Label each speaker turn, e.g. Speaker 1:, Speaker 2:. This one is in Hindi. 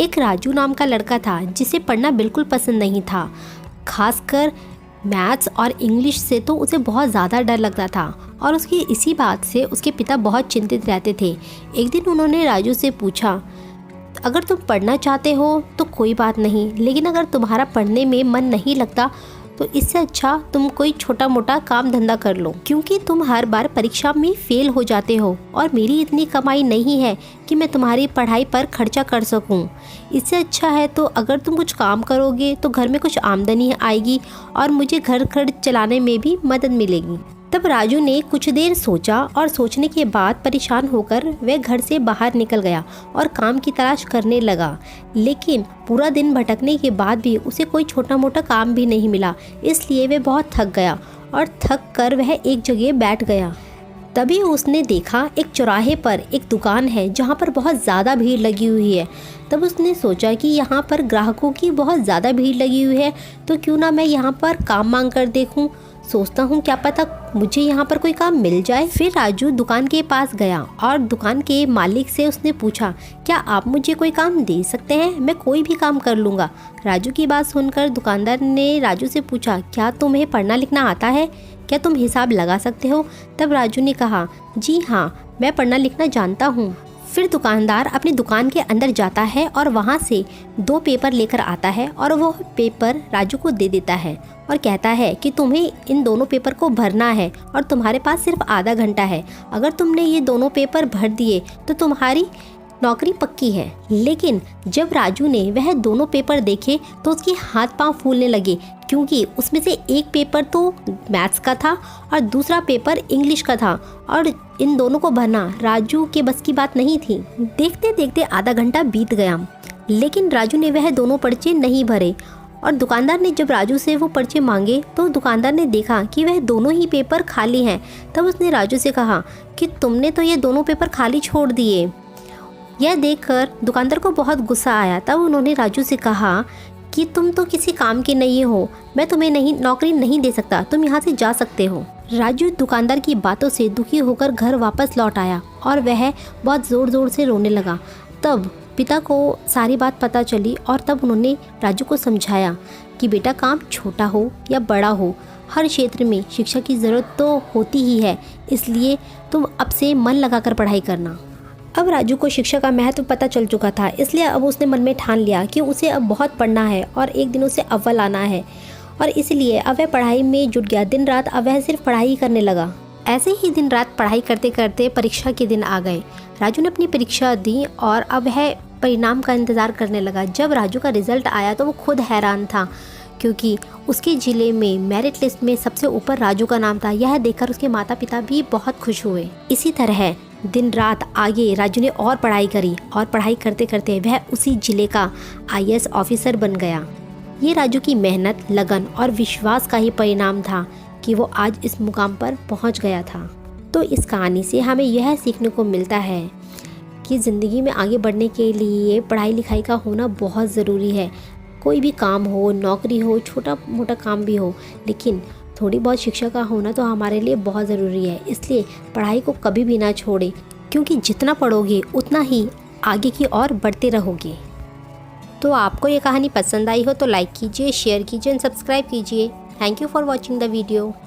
Speaker 1: एक राजू नाम का लड़का था जिसे पढ़ना बिल्कुल पसंद नहीं था। खासकर मैथ्स और इंग्लिश से तो उसे बहुत ज़्यादा डर लगता था और उसकी इसी बात से उसके पिता बहुत चिंतित रहते थे। एक दिन उन्होंने राजू से पूछा, अगर तुम पढ़ना चाहते हो तो कोई बात नहीं, लेकिन अगर तुम्हारा पढ़ने में मन नहीं लगता तो इससे अच्छा तुम कोई छोटा मोटा काम धंधा कर लो, क्योंकि तुम हर बार परीक्षा में फेल हो जाते हो और मेरी इतनी कमाई नहीं है कि मैं तुम्हारी पढ़ाई पर खर्चा कर सकूं। इससे अच्छा है तो अगर तुम कुछ काम करोगे तो घर में कुछ आमदनी आएगी और मुझे घर खर्च चलाने में भी मदद मिलेगी। तब राजू ने कुछ देर सोचा और सोचने के बाद परेशान होकर वह घर से बाहर निकल गया और काम की तलाश करने लगा। लेकिन पूरा दिन भटकने के बाद भी उसे कोई छोटा मोटा काम भी नहीं मिला, इसलिए वह बहुत थक गया और थक कर वह एक जगह बैठ गया। तभी उसने देखा एक चौराहे पर एक दुकान है जहाँ पर बहुत ज़्यादा भीड़ लगी हुई है। तब उसने सोचा कि यहाँ पर ग्राहकों की बहुत ज़्यादा भीड़ लगी हुई है, तो क्यों ना मैं यहाँ पर काम मांग कर देखूँ। सोचता हूँ क्या पता मुझे यहाँ पर कोई काम मिल जाए। फिर राजू दुकान के पास गया और दुकान के मालिक से उसने पूछा, क्या आप मुझे कोई काम दे सकते हैं? मैं कोई भी काम कर लूँगा। राजू की बात सुनकर दुकानदार ने राजू से पूछा, क्या तुम्हें पढ़ना लिखना आता है? क्या तुम हिसाब लगा सकते हो? तब राजू ने कहा, जी हाँ, मैं पढ़ना लिखना जानता हूँ। फिर दुकानदार अपनी दुकान के अंदर जाता है और वहाँ से 2 पेपर लेकर आता है और वो पेपर राजू को दे देता है और कहता है कि तुम्हें इन दोनों पेपर को भरना है और तुम्हारे पास सिर्फ आधा घंटा है। अगर तुमने ये दोनों पेपर भर दिए तो तुम्हारी नौकरी पक्की है। लेकिन जब राजू ने वह दोनों पेपर देखे तो उसके हाथ पांव फूलने लगे, क्योंकि उसमें से एक पेपर तो मैथ्स का था और दूसरा पेपर इंग्लिश का था और इन दोनों को भरना राजू के बस की बात नहीं थी। देखते देखते आधा घंटा बीत गया, लेकिन राजू ने वह दोनों पर्चे नहीं भरे और दुकानदार ने जब राजू से वो पर्चे मांगे तो दुकानदार ने देखा कि वह दोनों ही पेपर खाली हैं। तब उसने राजू से कहा कि तुमने तो ये दोनों पेपर खाली छोड़ दिए। यह देखकर दुकानदार को बहुत गुस्सा आया। तब उन्होंने राजू से कहा कि तुम तो किसी काम के नहीं हो, मैं तुम्हें नौकरी नहीं दे सकता, तुम यहाँ से जा सकते हो। राजू दुकानदार की बातों से दुखी होकर घर वापस लौट आया और वह बहुत ज़ोर ज़ोर से रोने लगा। तब पिता को सारी बात पता चली और तब उन्होंने राजू को समझाया कि बेटा, काम छोटा हो या बड़ा हो, हर क्षेत्र में शिक्षा की ज़रूरत तो होती ही है, इसलिए तुम अब से मन लगाकर पढ़ाई करना। अब राजू को शिक्षा का महत्व पता चल चुका था, इसलिए अब उसने मन में ठान लिया कि उसे अब बहुत पढ़ना है और एक दिन उसे अव्वल आना है और इसलिए अब वह पढ़ाई में जुट गया। दिन रात अब वह सिर्फ पढ़ाई करने लगा। ऐसे ही दिन रात पढ़ाई करते करते परीक्षा के दिन आ गए। राजू ने अपनी परीक्षा दी और अब वह परिणाम का इंतज़ार करने लगा। जब राजू का रिजल्ट आया तो वो खुद हैरान था, क्योंकि उसके ज़िले में मेरिट लिस्ट में सबसे ऊपर राजू का नाम था। यह देखकर उसके माता पिता भी बहुत खुश हुए। इसी तरह दिन रात आगे राजू ने और पढ़ाई करी और पढ़ाई करते करते वह उसी ज़िले का IAS ऑफिसर बन गया। ये राजू की मेहनत, लगन और विश्वास का ही परिणाम था कि वो आज इस मुकाम पर पहुंच गया था। तो इस कहानी से हमें यह सीखने को मिलता है कि ज़िंदगी में आगे बढ़ने के लिए पढ़ाई लिखाई का होना बहुत ज़रूरी है। कोई भी काम हो, नौकरी हो, छोटा मोटा काम भी हो, लेकिन थोड़ी बहुत शिक्षा का होना तो हमारे लिए बहुत ज़रूरी है। इसलिए पढ़ाई को कभी भी ना छोड़ें, क्योंकि जितना पढ़ोगे उतना ही आगे की ओर बढ़ते रहोगे। तो आपको ये कहानी पसंद आई हो तो लाइक कीजिए, शेयर कीजिए और सब्सक्राइब कीजिए। Thank you for watching the video.